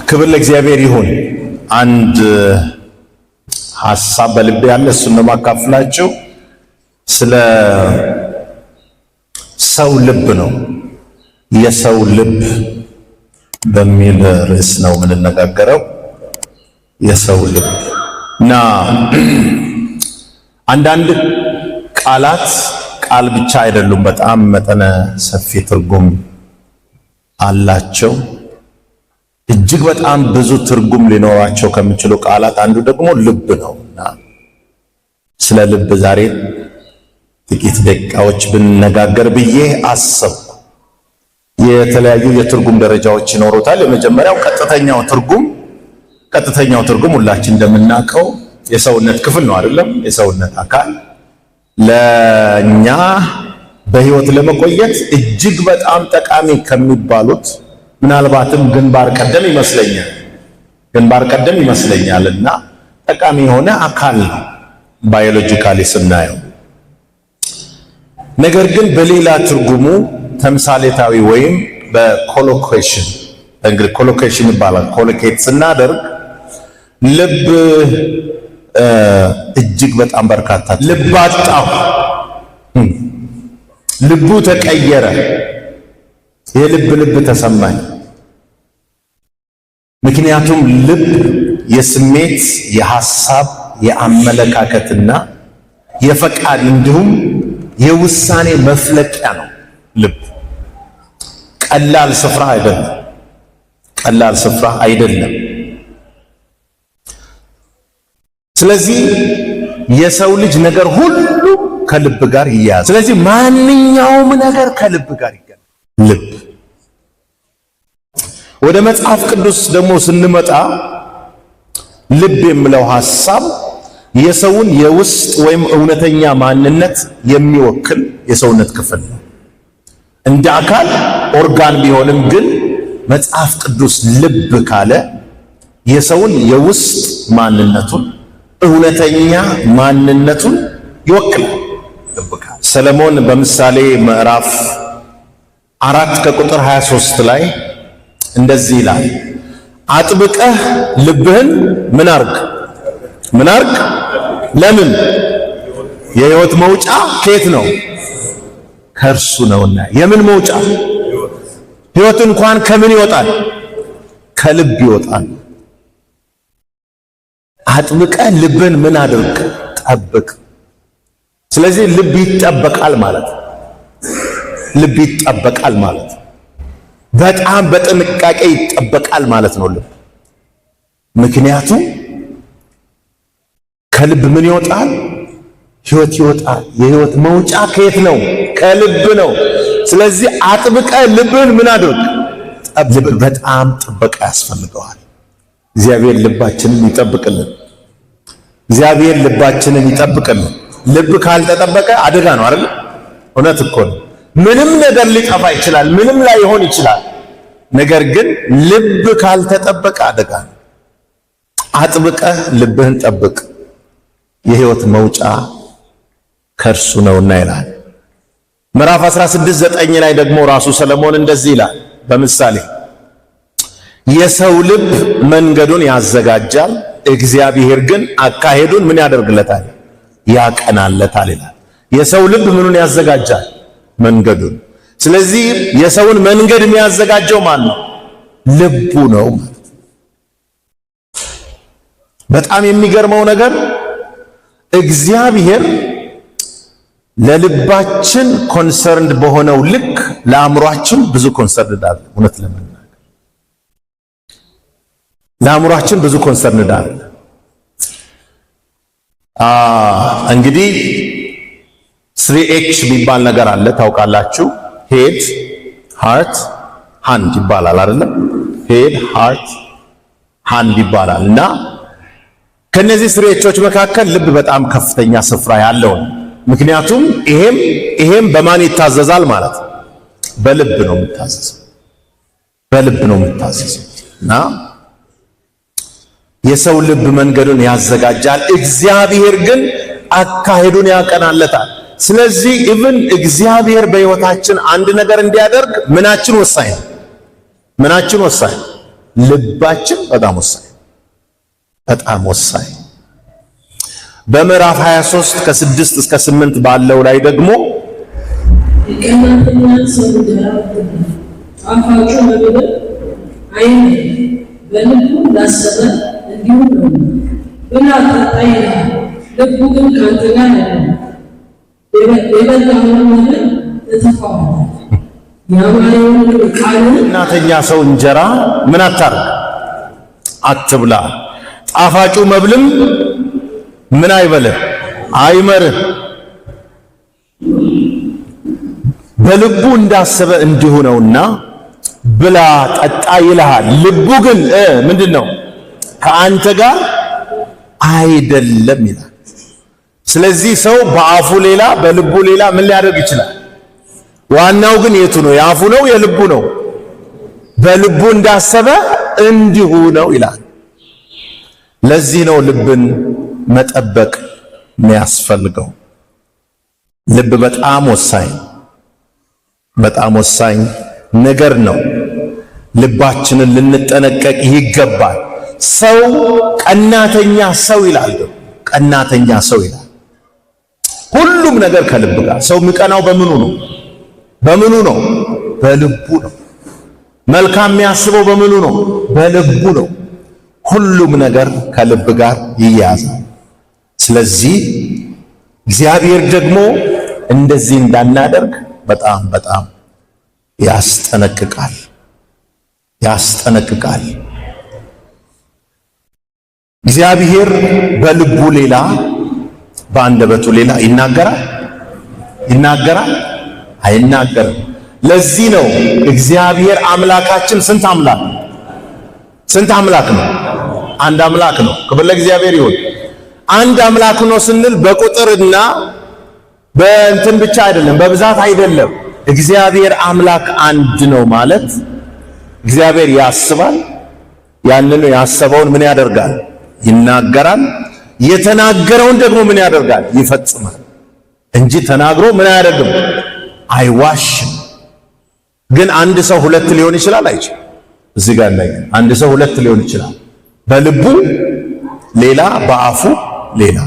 ክብር ለእግዚአብሔር ይሁን። አንድ ሐሳብ በልቤ ያለ እሱን ነው ማካፍላችሁ። ስለ ሰው ልብ ነው። የሰው ልብ በሚል ርዕስ ነው የምንነጋገረው። የሰው ልብ እና አንዳንድ ቃላት ቃል ብቻ አይደሉም፣ በጣም መጠነ ሰፊ ትርጉም አላቸው። እጅግ በጣም ብዙ ትርጉም ሊኖራቸው ከሚችሉ ቃላት አንዱ ደግሞ ልብ ነውና ስለ ልብ ዛሬ ጥቂት ደቂቃዎች ብንነጋገር ብዬ አሰብኩ። የተለያዩ የትርጉም ደረጃዎች ይኖሩታል። የመጀመሪያው ቀጥተኛው ትርጉም ሁላችን እንደምናውቀው የሰውነት ክፍል ነው አይደለም? የሰውነት አካል ለኛ በህይወት ለመቆየት እጅግ በጣም ጠቃሚ ከሚባሉት ምናልባትም ግንባር ቀደም ይመስለኛልና ጠቃሚ የሆነ አካል ነው ባዮሎጂካሊ ስናየው። ነገር ግን በሌላ ትርጉሙ ተምሳሌታዊ ወይም በኮሎኬሽን እንግዲህ ኮሎኬሽን ይባላል። ኮሎኬት ስናደርግ ልብ እጅግ በጣም በርካታ ልብ አጣሁ፣ ልቡ ተቀየረ፣ የልብ ተሰማኝ። ምክንያቱም ልብ የስሜት፣ የሐሳብ፣ የአመለካከትና የፈቃድ እንዲሁም የውሳኔ መፍለቂያ ነው። ልብ ቀላል ስፍራ አይደለም። ስለዚህ የሰው ልጅ ነገር ሁሉ ከልብ ጋር ይያያዛል። ስለዚህ ማንኛውም ነገር ከልብ ጋር ይገናኛል። ልብ ወደ መጽሐፍ ቅዱስ ደግሞ ስንመጣ ልብ የሚለው ሐሳብ የሰውን የውስጥ ወይም እውነተኛ ማንነት የሚወክል የሰውነት ክፍል ነው። እንደ አካል ኦርጋን ቢሆንም ግን መጽሐፍ ቅዱስ ልብ ካለ የሰውን የውስጥ ማንነቱን እውነተኛ ማንነቱን ይወክላል። ልብ ካለ ሰለሞን በምሳሌ ምዕራፍ 4 ከቁጥር 23 ላይ እንደዚህ ይላል፣ አጥብቀህ ልብህን ምን አርግ? ለምን? የሕይወት መውጫ ከየት ነው? ከእርሱ ነውና። የምን መውጫ? ሕይወት እንኳን ከምን ይወጣል? ከልብ ይወጣል። አጥብቀህ ልብህን ምን አድርግ? ጠብቅ። ስለዚህ ልብ ይጠበቃል ማለት ነው። ልብ ይጠበቃል ማለት ነው። በጣም በጥንቃቄ ይጠበቃል ማለት ነው ልብ። ምክንያቱም ከልብ ምን ይወጣል? ሕይወት ይወጣል። የሕይወት መውጫ ከየት ነው? ከልብ ነው። ስለዚህ አጥብቀ ልብን ምን አድርግ? ልብ በጣም ጥበቃ ያስፈልገዋል። እግዚአብሔር ልባችንን ይጠብቅልን። ልብ ካልተጠበቀ አደጋ ነው አይደል? እውነት እኮ ነው። ምንም ነገር ሊጠፋ ይችላል፣ ምንም ላይ ይሆን ይችላል። ነገር ግን ልብ ካልተጠበቀ አደጋ ነው። አጥብቀህ ልብህን ጠብቅ፣ የሕይወት መውጫ ከእርሱ ነውና ይላል። ምዕራፍ 16:9 ላይ ደግሞ ራሱ ሰለሞን እንደዚህ ይላል በምሳሌ የሰው ልብ መንገዱን ያዘጋጃል፣ እግዚአብሔር ግን አካሄዱን ምን ያደርግለታል? ያቀናለታል ይላል። የሰው ልብ ምኑን ያዘጋጃል? መንገዱን። ስለዚህ የሰውን መንገድ የሚያዘጋጀው ማን ነው? ልቡ ነው ማለት። በጣም የሚገርመው ነገር እግዚአብሔር ለልባችን ኮንሰርንድ በሆነው ልክ ለአእምሯችን ብዙ ኮንሰርንድ አለ። እውነት ለመናገር ለአእምሯችን ብዙ ኮንሰርንድ አለ። እንግዲህ 3H የሚባል ነገር አለ ታውቃላችሁ። ሄድ ሃርት ሃንድ ይባላል አይደለም? ሄድ ሃርት ሃንድ ይባላል እና ከነዚህ 3Hዎች መካከል ልብ በጣም ከፍተኛ ስፍራ ያለው ነው። ምክንያቱም ይሄም በማን ይታዘዛል ማለት ነው? በልብ ነው የሚታዘዘው። እና የሰው ልብ መንገዱን ያዘጋጃል፣ እግዚአብሔር ግን አካሄዱን ያቀናለታል። ስለዚህ ኢቭን እግዚአብሔር በሕይወታችን አንድ ነገር እንዲያደርግ ምናችን ወሳኝ ነው? ልባችን በጣም ወሳኝ በምዕራፍ 23 ከ6 እስከ 8 ባለው ላይ ደግሞ የቀናተኛ ሰው ጣፋጩ መብል አይን በልቡ ላሰበ እንዲሁ ነው ብላ ጠጣ ይላል። ልቡ ግን ካንተ ጋር አይደለም። የበላውን መብል ትተፋዋለህ። ያማረውን ቃልን ቀናተኛ ሰው እንጀራ ምን አታርግ አትብላ፣ ጣፋጩ መብልም ምን አይበልህ አይመርህ። በልቡ እንዳሰበ እንዲሁ ነውና ብላ ጠጣ ይልሃል። ልቡ ግን ምንድነው? ከአንተ ጋር አይደለም ይላል። ስለዚህ ሰው በአፉ ሌላ በልቡ ሌላ ምን ሊያደርግ ይችላል? ዋናው ግን የቱ ነው? የአፉ ነው የልቡ ነው? በልቡ እንዳሰበ እንዲሁ ነው ይላል። ለዚህ ነው ልብን መጠበቅ የሚያስፈልገው። ልብ በጣም ወሳኝ ነገር ነው። ልባችንን ልንጠነቀቅ ይገባል። ሰው ቀናተኛ ሰው ይላል። ሁሉም ነገር ከልብ ጋር። ሰው የሚቀናው በምኑ ነው? በልቡ ነው። መልካም የሚያስበው በምኑ ነው? በልቡ ነው። ሁሉም ነገር ከልብ ጋር ይያያዛል። ስለዚህ እግዚአብሔር ደግሞ እንደዚህ እንዳናደርግ በጣም ያስጠነቅቃል። እግዚአብሔር በልቡ ሌላ በአንደበቱ ሌላ ይናገራል? አይናገርም። ለዚህ ነው እግዚአብሔር አምላካችን ስንት አምላክ ነው? አንድ አምላክ ነው። ክብር ለእግዚአብሔር ይሁን። አንድ አምላክ ነው ስንል በቁጥርና በእንትን ብቻ አይደለም፣ በብዛት አይደለም። እግዚአብሔር አምላክ አንድ ነው ማለት እግዚአብሔር ያስባል። ያንን ያሰበውን ምን ያደርጋል? ይናገራል። የተናገረውን ደግሞ ምን ያደርጋል? ይፈጽማል እንጂ ተናግሮ ምን አያደርግም? አይዋሽም። ግን አንድ ሰው ሁለት ሊሆን ይችላል አይችልም? እዚህ ጋር ላይ አንድ ሰው ሁለት ሊሆን ይችላል። በልቡ ሌላ፣ በአፉ ሌላ።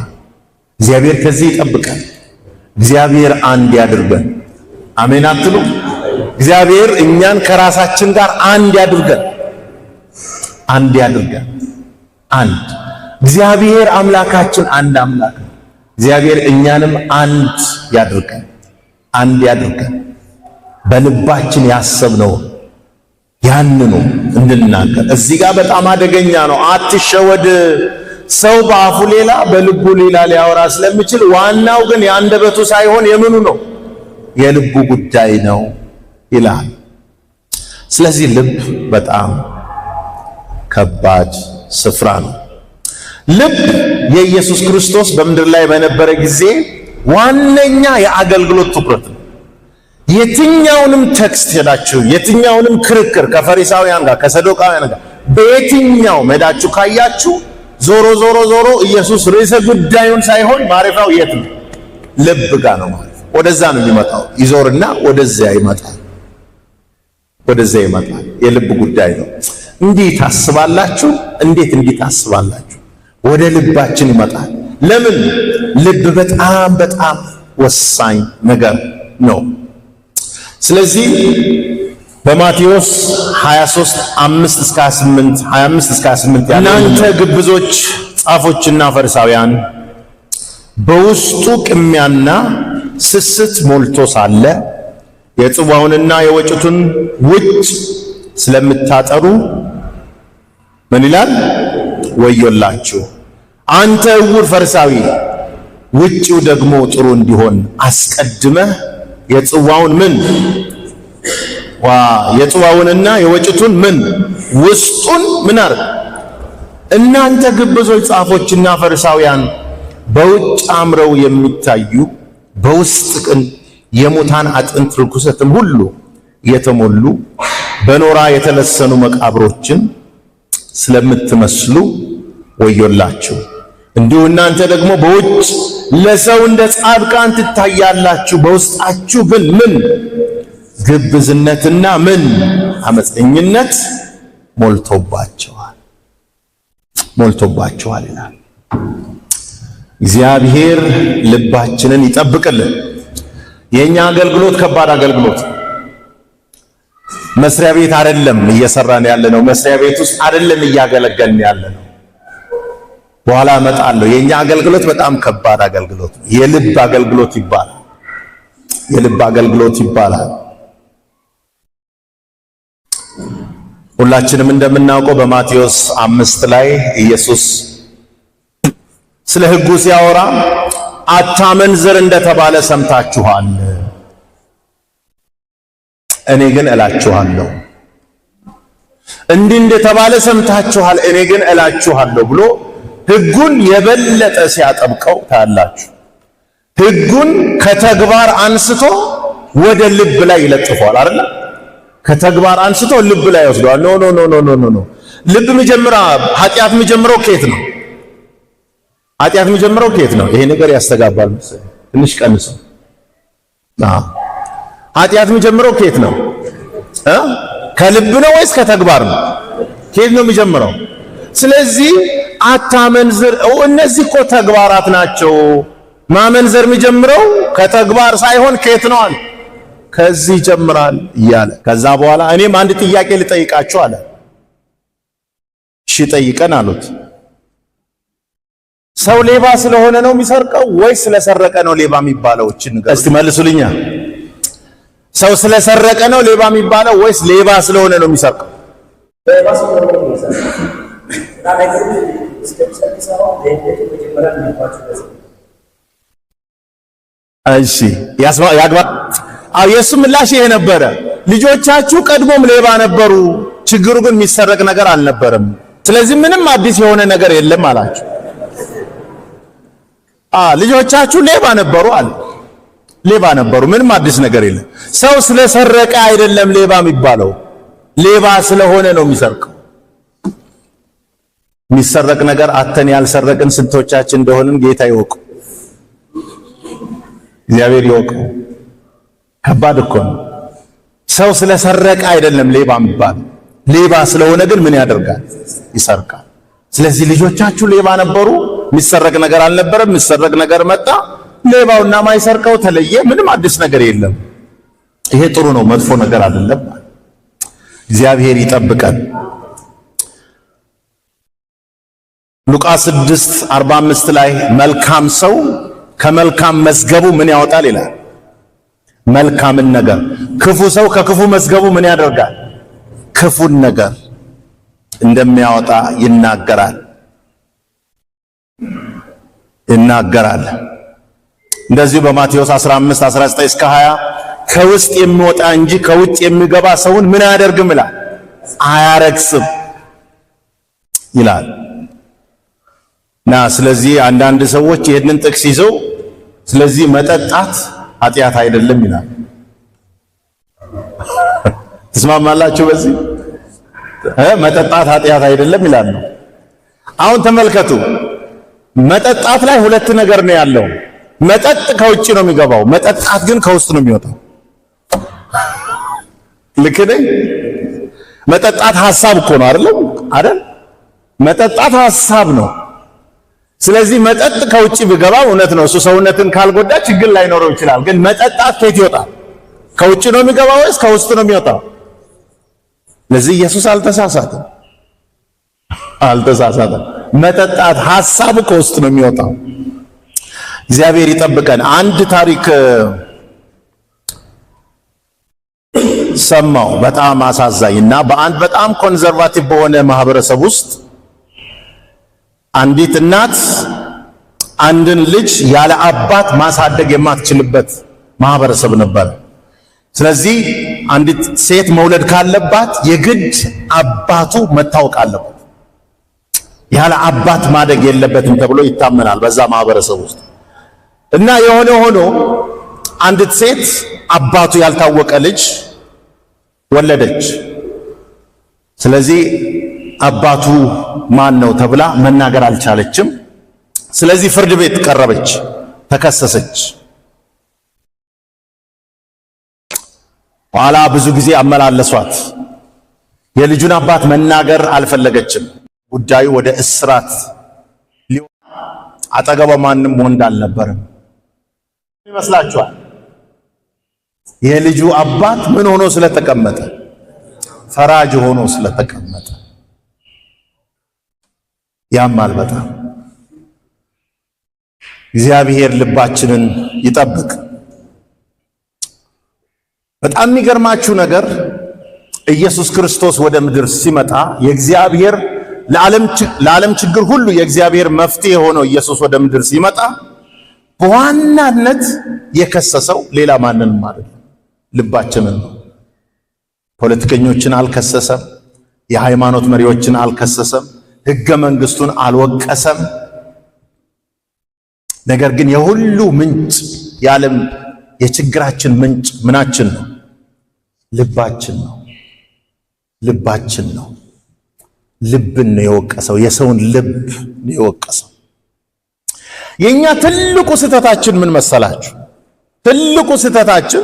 እግዚአብሔር ከዚህ ይጠብቃል። እግዚአብሔር አንድ ያድርገን። አሜን አትሉ? እግዚአብሔር እኛን ከራሳችን ጋር አንድ ያድርገን። እግዚአብሔር አምላካችን አንድ አምላክ ነው። እግዚአብሔር እኛንም አንድ ያድርገን። በልባችን ያሰብነው ያንኑ እንድናገር። እዚህ ጋር በጣም አደገኛ ነው። አትሸወድ። ሰው በአፉ ሌላ በልቡ ሌላ ሊያወራ ስለሚችል ዋናው ግን የአንደበቱ ሳይሆን የምኑ ነው? የልቡ ጉዳይ ነው ይላል። ስለዚህ ልብ በጣም ከባድ ስፍራ ነው። ልብ የኢየሱስ ክርስቶስ በምድር ላይ በነበረ ጊዜ ዋነኛ የአገልግሎት ትኩረት ነው። የትኛውንም ቴክስት ሄዳችሁ የትኛውንም ክርክር ከፈሪሳውያን ጋር ከሰዶቃውያን ጋር በየትኛው ሄዳችሁ ካያችሁ ዞሮ ኢየሱስ ርዕሰ ጉዳዩን ሳይሆን ማረፊያው የት ነው? ልብ ጋር ነው ማለት። ወደዛ ነው የሚመጣው። ይዞርና ወደዚያ ይመጣል። የልብ ጉዳይ ነው። እንዴት ታስባላችሁ? ወደ ልባችን ይመጣል። ለምን? ልብ በጣም ወሳኝ ነገር ነው። ስለዚህ በማቴዎስ 23:5-28 እናንተ ግብዞች ጻፎችና ፈሪሳውያን በውስጡ ቅሚያና ስስት ሞልቶ ሳለ የጽዋውንና የወጭቱን ውጭ ስለምታጠሩ ምን ይላል? ወዮላችሁ! አንተ ዕውር ፈሪሳዊ፣ ውጭው ደግሞ ጥሩ እንዲሆን አስቀድመህ የጽዋውን የጽዋውንና የወጭቱን ውስጡን ምን አርግ። እናንተ ግብዞች ጻፎችና ፈሪሳውያን በውጭ አምረው የሚታዩ በውስጥ ግን የሙታን አጥንት ርኩሰትም ሁሉ የተሞሉ በኖራ የተለሰኑ መቃብሮችን ስለምትመስሉ ወዮላችሁ! እንዲሁ እናንተ ደግሞ በውጭ ለሰው እንደ ጻድቃን ትታያላችሁ፣ በውስጣችሁ ግን ግብዝነትና አመፀኝነት ሞልቶባቸዋል ይላል። እግዚአብሔር ልባችንን ይጠብቅልን። የኛ አገልግሎት ከባድ አገልግሎት፣ መስሪያ ቤት አይደለም እየሰራን ያለነው፣ መስሪያ ቤት ውስጥ አይደለም እያገለገልን ያለነው። በኋላ እመጣለሁ። የኛ አገልግሎት በጣም ከባድ አገልግሎት ነው። የልብ አገልግሎት ይባላል። ሁላችንም እንደምናውቀው በማቴዎስ 5 ላይ ኢየሱስ ስለ ሕጉ ሲያወራ አታመንዝር እንደተባለ ሰምታችኋል፣ እኔ ግን እላችኋለሁ። እንዲህ እንደተባለ ሰምታችኋል፣ እኔ ግን እላችኋለሁ ብሎ ሕጉን የበለጠ ሲያጠብቀው ታያላችሁ። ሕጉን ከተግባር አንስቶ ወደ ልብ ላይ ይለጥፈዋል አይደል? ከተግባር አንስቶ ልብ ላይ ይወስደዋል። ኖ ልብ ኃጢአት የሚጀምረው ከየት ነው? ኃጢአት የሚጀምረው ከየት ነው? ይሄ ነገር ያስተጋባል መሰለኝ፣ ትንሽ ቀንሰው። ኃጢአት የሚጀምረው ከየት ነው? ከልብ ነው ወይስ ከተግባር ነው? ከየት ነው የሚጀምረው? ስለዚህ አታመንዝር፣ እነዚህ እኮ ተግባራት ናቸው። ማመንዘር የሚጀምረው ከተግባር ሳይሆን ከየት ነው አለ? ከዚህ ይጀምራል እያለ ከዛ በኋላ እኔም አንድ ጥያቄ ልጠይቃችሁ አለ። እሺ ጠይቀን አሉት። ሰው ሌባ ስለሆነ ነው የሚሰርቀው ወይስ ስለሰረቀ ነው ሌባ የሚባለው? እስቲ መልሱልኛ። ሰው ስለሰረቀ ነው ሌባ የሚባለው ወይስ ሌባ ስለሆነ ነው የሚሰርቀው? እሺ ያግባ። የእሱ ምላሽ ይሄ ነበረ። ልጆቻችሁ ቀድሞም ሌባ ነበሩ፣ ችግሩ ግን የሚሰረቅ ነገር አልነበረም። ስለዚህ ምንም አዲስ የሆነ ነገር የለም አላቸው። ልጆቻችሁ ሌባ ነበሩ አለ። ሌባ ነበሩ፣ ምንም አዲስ ነገር የለም። ሰው ስለሰረቀ አይደለም ሌባ የሚባለው፣ ሌባ ስለሆነ ነው የሚሰርቀው። የሚሰረቅ ነገር አተን ያልሰረቅን ስንቶቻችን እንደሆንን ጌታ ይወቁ፣ እግዚአብሔር ይወቁ። ከባድ እኮ ነው። ሰው ስለሰረቀ አይደለም ሌባ የሚባለው፣ ሌባ ስለሆነ ግን ምን ያደርጋል? ይሰርቃል። ስለዚህ ልጆቻችሁ ሌባ ነበሩ፣ የሚሰረቅ ነገር አልነበረም። የሚሰረቅ ነገር መጣ፣ ሌባውና ማይሰርቀው ተለየ። ምንም አዲስ ነገር የለም። ይሄ ጥሩ ነው፣ መጥፎ ነገር አይደለም። እግዚአብሔር ይጠብቀን። ሉቃስ 6:45 ላይ መልካም ሰው ከመልካም መዝገቡ ምን ያወጣል ይላል? መልካምን ነገር። ክፉ ሰው ከክፉ መዝገቡ ምን ያደርጋል? ክፉን ነገር እንደሚያወጣ ይናገራል። እንደዚሁ በማቴዎስ 15:19-20 ከውስጥ የሚወጣ እንጂ ከውጭ የሚገባ ሰውን ምን አያደርግም ይላል? አያረክስም ይላል። ስለዚህ አንዳንድ ሰዎች ይህንን ጥቅስ ይዘው ስለዚህ መጠጣት ኃጢአት አይደለም ይላል። ትስማማላችሁ? በዚህ መጠጣት ኃጢአት አይደለም ይላል ነው። አሁን ተመልከቱ፣ መጠጣት ላይ ሁለት ነገር ነው ያለው። መጠጥ ከውጭ ነው የሚገባው፣ መጠጣት ግን ከውስጥ ነው የሚወጣው። ልክ ነኝ? መጠጣት ሐሳብ እኮ ነው አይደል? መጠጣት ሐሳብ ነው። ስለዚህ መጠጥ ከውጭ ቢገባ እውነት ነው፣ እሱ ሰውነትን ካልጎዳ ችግር ላይኖረው ይችላል። ግን መጠጣት ከየት ይወጣል? ከውጭ ነው የሚገባው ወይስ ከውስጥ ነው የሚወጣው? ለዚህ ኢየሱስ አልተሳሳተም። መጠጣት ሐሳቡ ከውስጥ ነው የሚወጣው። እግዚአብሔር ይጠብቀን። አንድ ታሪክ ሰማው፣ በጣም አሳዛኝ እና በአንድ በጣም ኮንዘርቫቲቭ በሆነ ማህበረሰብ ውስጥ አንዲት እናት አንድን ልጅ ያለ አባት ማሳደግ የማትችልበት ማህበረሰብ ነበር። ስለዚህ አንዲት ሴት መውለድ ካለባት የግድ አባቱ መታወቅ አለበት። ያለ አባት ማደግ የለበትም ተብሎ ይታመናል በዛ ማህበረሰብ ውስጥ። እና የሆነ ሆኖ አንዲት ሴት አባቱ ያልታወቀ ልጅ ወለደች። ስለዚህ አባቱ ማን ነው ተብላ መናገር አልቻለችም። ስለዚህ ፍርድ ቤት ቀረበች፣ ተከሰሰች። ኋላ ብዙ ጊዜ አመላለሷት። የልጁን አባት መናገር አልፈለገችም። ጉዳዩ ወደ እስራት አጠገቧ ማንም ወንድ አልነበረም። ይመስላችኋል? የልጁ አባት ምን ሆኖ ስለተቀመጠ? ፈራጅ ሆኖ ስለተቀመጠ። ያማል በጣም። እግዚአብሔር ልባችንን ይጠብቅ። በጣም የሚገርማችሁ ነገር ኢየሱስ ክርስቶስ ወደ ምድር ሲመጣ የእግዚአብሔር ለዓለም ችግር ሁሉ የእግዚአብሔር መፍትሄ ሆኖ ኢየሱስ ወደ ምድር ሲመጣ በዋናነት የከሰሰው ሌላ ማንንም ማለት ነው፣ ልባችንን ነው። ፖለቲከኞችን አልከሰሰም፣ የሃይማኖት መሪዎችን አልከሰሰም፣ ሕገ መንግስቱን አልወቀሰም። ነገር ግን የሁሉ ምንጭ የዓለም የችግራችን ምንጭ ምናችን ነው? ልባችን ነው። ልባችን ነው። ልብን ነው የወቀሰው። የሰውን ልብ ነው የወቀሰው። የኛ ትልቁ ስህተታችን ምን መሰላችሁ? ትልቁ ስህተታችን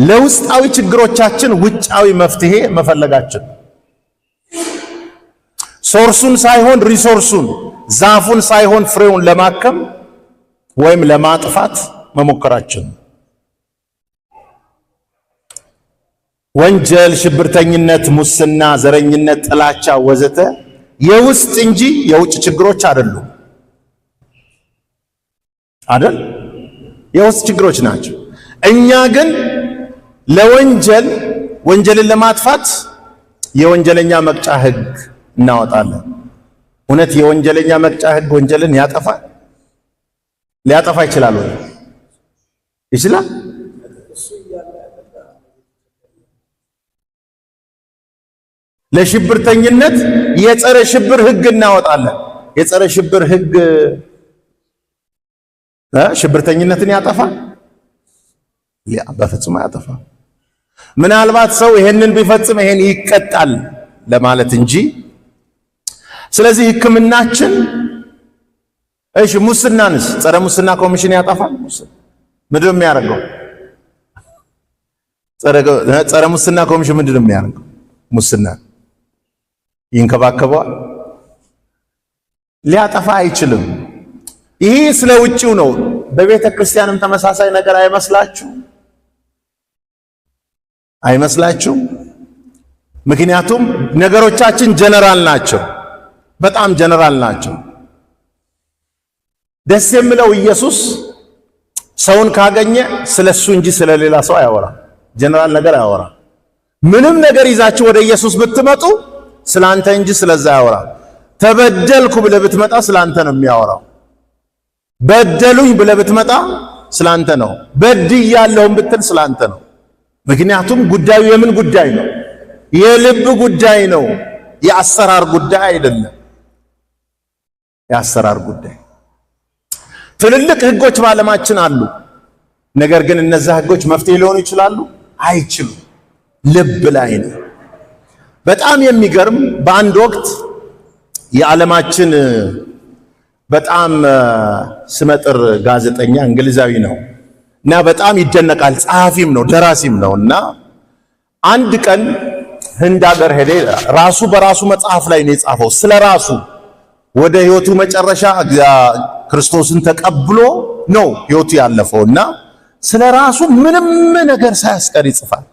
ለውስጣዊ ችግሮቻችን ውጫዊ መፍትሄ መፈለጋችን፣ ሶርሱን ሳይሆን ሪሶርሱን፣ ዛፉን ሳይሆን ፍሬውን ለማከም ወይም ለማጥፋት መሞከራችን። ወንጀል፣ ሽብርተኝነት፣ ሙስና፣ ዘረኝነት፣ ጥላቻ ወዘተ የውስጥ እንጂ የውጭ ችግሮች አይደሉም። አይደል? የውስጥ ችግሮች ናቸው። እኛ ግን ወንጀልን ለማጥፋት የወንጀለኛ መቅጫ ሕግ እናወጣለን። እውነት የወንጀለኛ መቅጫ ሕግ ወንጀልን ያጠፋል? ሊያጠፋ ይችላል ወይ? ይችላል? ለሽብርተኝነት የጸረ ሽብር ሕግ እናወጣለን። የጸረ ሽብር ሕግ ሽብርተኝነትን ያጠፋል? በፍጹም አያጠፋም። ምናልባት ሰው ይሄንን ቢፈጽም ይሄን ይቀጣል ለማለት እንጂ። ስለዚህ ሕክምናችን ሙስናንስ ጸረ ሙስና ኮሚሽን ያጠፋል? ምንድነው የሚያደርገው? ጸረ ሙስና ኮሚሽን ምንድነው የሚያደርገው? ሙስና ይንከባከበዋል? ሊያጠፋ አይችልም። ይሄ ስለ ውጪው ነው። በቤተ ክርስቲያንም ተመሳሳይ ነገር አይመስላችሁ? ምክንያቱም ነገሮቻችን ጀነራል ናቸው፣ በጣም ጀነራል ናቸው። ደስ የሚለው ኢየሱስ ሰውን ካገኘ ስለሱ እንጂ ስለሌላ ሰው አያወራም። ጀነራል ነገር አያወራም። ምንም ነገር ይዛችሁ ወደ ኢየሱስ ብትመጡ ስላንተ እንጂ ስለዛ አያወራም። ተበደልኩ ብለህ ብትመጣ ስላንተ ነው የሚያወራው። በደሉኝ ብለህ ብትመጣ ስላንተ ነው። በድያለሁም ብትል ስላንተ ነው። ምክንያቱም ጉዳዩ የምን ጉዳይ ነው? የልብ ጉዳይ ነው። የአሰራር ጉዳይ አይደለም። የአሰራር ጉዳይ። ትልልቅ ህጎች በዓለማችን አሉ። ነገር ግን እነዛ ህጎች መፍትሄ ሊሆኑ ይችላሉ? አይችሉም። ልብ ላይ ነው። በጣም የሚገርም በአንድ ወቅት የዓለማችን በጣም ስመጥር ጋዜጠኛ እንግሊዛዊ ነው እና በጣም ይደነቃል። ጸሐፊም ነው ደራሲም ነው እና አንድ ቀን ህንድ ሀገር ሄደ። ራሱ በራሱ መጽሐፍ ላይ ነው የጻፈው ስለ ራሱ። ወደ ህይወቱ መጨረሻ ክርስቶስን ተቀብሎ ነው ህይወቱ ያለፈው እና ስለ ራሱ ምንም ነገር ሳያስቀር ይጽፋል።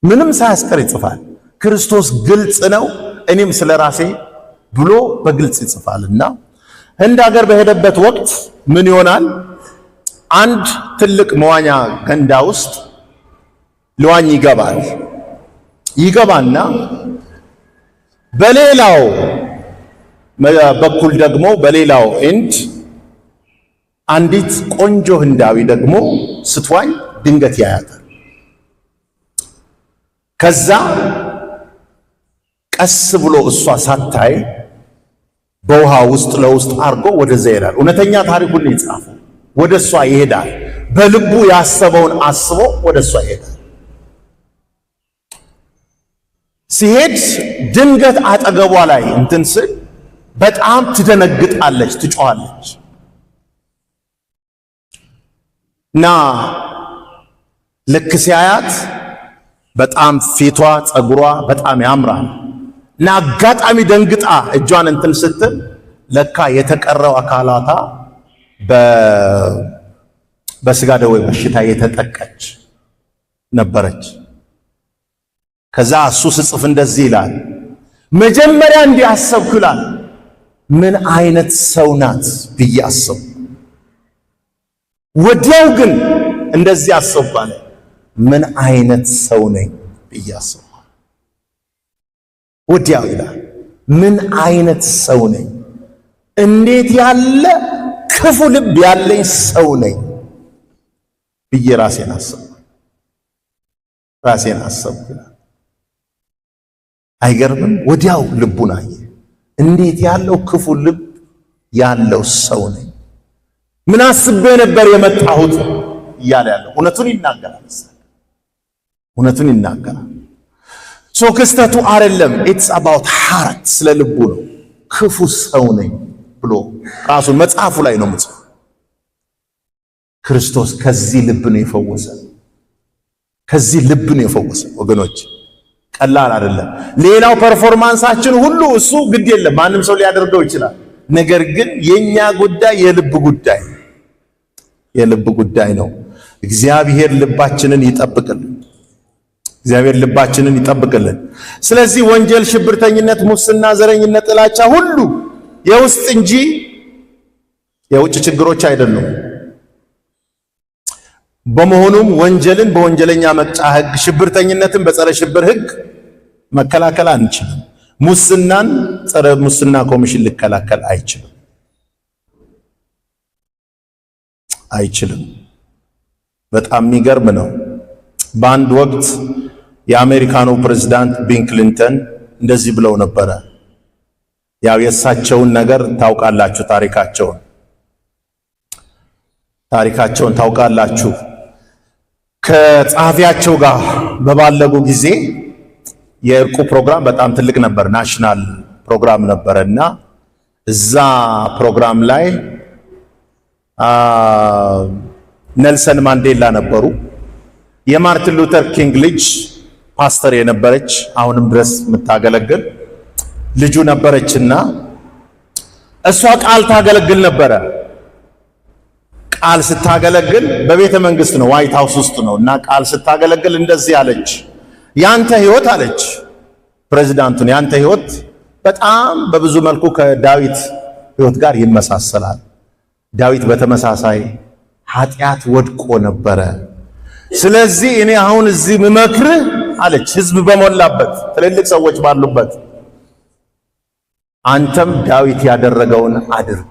ምንም ሳያስቀር ይጽፋል። ክርስቶስ ግልጽ ነው፣ እኔም ስለ ራሴ ብሎ በግልጽ ይጽፋልና ህንድ ሀገር በሄደበት ወቅት ምን ይሆናል? አንድ ትልቅ መዋኛ ገንዳ ውስጥ ሊዋኝ ይገባና በሌላው በኩል ደግሞ በሌላው ኤንድ አንዲት ቆንጆ ህንዳዊ ደግሞ ስትዋኝ ድንገት ያያታል። ከዛ ቀስ ብሎ እሷ ሳታይ በውሃ ውስጥ ለውስጥ አርጎ ወደዛ ይሄዳል። እውነተኛ ታሪኩን ነው የጻፈው። ወደ እሷ ይሄዳል። በልቡ ያሰበውን አስቦ ወደ እሷ ይሄዳል። ሲሄድ ድንገት አጠገቧ ላይ እንትን ስል በጣም ትደነግጣለች፣ ትጮኻለች እና ልክ ሲያያት በጣም ፊቷ ጸጉሯ በጣም ያምራል እና አጋጣሚ ደንግጣ እጇን እንትን ስትል ለካ የተቀረው አካላታ በስጋ ደዌ በሽታ የተጠቀች ነበረች። ከዛ እሱ ሲጽፍ እንደዚህ ይላል፣ መጀመሪያ እንዲያሰብኩ ይላል ምን አይነት ሰው ናት ብዬ አሰብኩ። ወዲያው ግን እንደዚህ አሰብኩ፣ ምን አይነት ሰው ነኝ ብዬ አሰብኩ። ወዲያው ይላል ምን አይነት ሰው ነኝ፣ እንዴት ያለ ክፉ ልብ ያለኝ ሰው ነኝ ብዬ ራሴን አሰብኩ። አይገርምም? ወዲያው ልቡን አየ። እንዴት ያለው ክፉ ልብ ያለው ሰው ነኝ፣ ምን አስቤ ነበር የመጣሁት እያለ ያለው እውነቱን ይናገራል። ክስተቱ አይደለም፣ ኢትስ አባውት ሃርት፣ ስለ ልቡ ነው። ክፉ ሰው ነኝ ብሎ ራሱን መጽሐፉ ላይ ነው ምጽፍ። ክርስቶስ ከዚህ ልብ ነው የፈወሰ። ወገኖች ቀላል አይደለም። ሌላው ፐርፎርማንሳችን ሁሉ እሱ ግድ የለም፣ ማንም ሰው ሊያደርገው ይችላል። ነገር ግን የኛ ጉዳይ የልብ ጉዳይ ነው። እግዚአብሔር ልባችንን ይጠብቅልን። ስለዚህ ወንጀል፣ ሽብርተኝነት፣ ሙስና፣ ዘረኝነት፣ ጥላቻ ሁሉ የውስጥ እንጂ የውጭ ችግሮች አይደሉም። በመሆኑም ወንጀልን በወንጀለኛ መቅጫ ሕግ፣ ሽብርተኝነትን በጸረ ሽብር ሕግ መከላከል አንችልም። ሙስናን ጸረ ሙስና ኮሚሽን ሊከላከል አይችልም። በጣም የሚገርም ነው። በአንድ ወቅት የአሜሪካኑ ፕሬዝዳንት ቢል ክሊንተን እንደዚህ ብለው ነበረ። ያው የእሳቸውን ነገር ታውቃላችሁ፣ ታሪካቸውን ታውቃላችሁ። ከጸሐፊያቸው ጋር በባለጉ ጊዜ የእርቁ ፕሮግራም በጣም ትልቅ ነበር፣ ናሽናል ፕሮግራም ነበረና እዛ ፕሮግራም ላይ ኔልሰን ማንዴላ ነበሩ። የማርቲን ሉተር ኪንግ ልጅ ፓስተር የነበረች አሁንም ድረስ የምታገለግል ልጁ ነበረችና እሷ ቃል ታገለግል ነበረ። ቃል ስታገለግል በቤተ መንግስት ነው፣ ዋይት ሃውስ ውስጥ ነው። እና ቃል ስታገለግል እንደዚህ አለች፣ ያንተ ህይወት አለች ፕሬዝዳንቱን፣ ያንተ ህይወት በጣም በብዙ መልኩ ከዳዊት ህይወት ጋር ይመሳሰላል። ዳዊት በተመሳሳይ ኃጢአት ወድቆ ነበረ። ስለዚህ እኔ አሁን እዚህ ምመክርህ አለች፣ ህዝብ በሞላበት ትልልቅ ሰዎች ባሉበት፣ አንተም ዳዊት ያደረገውን አድርግ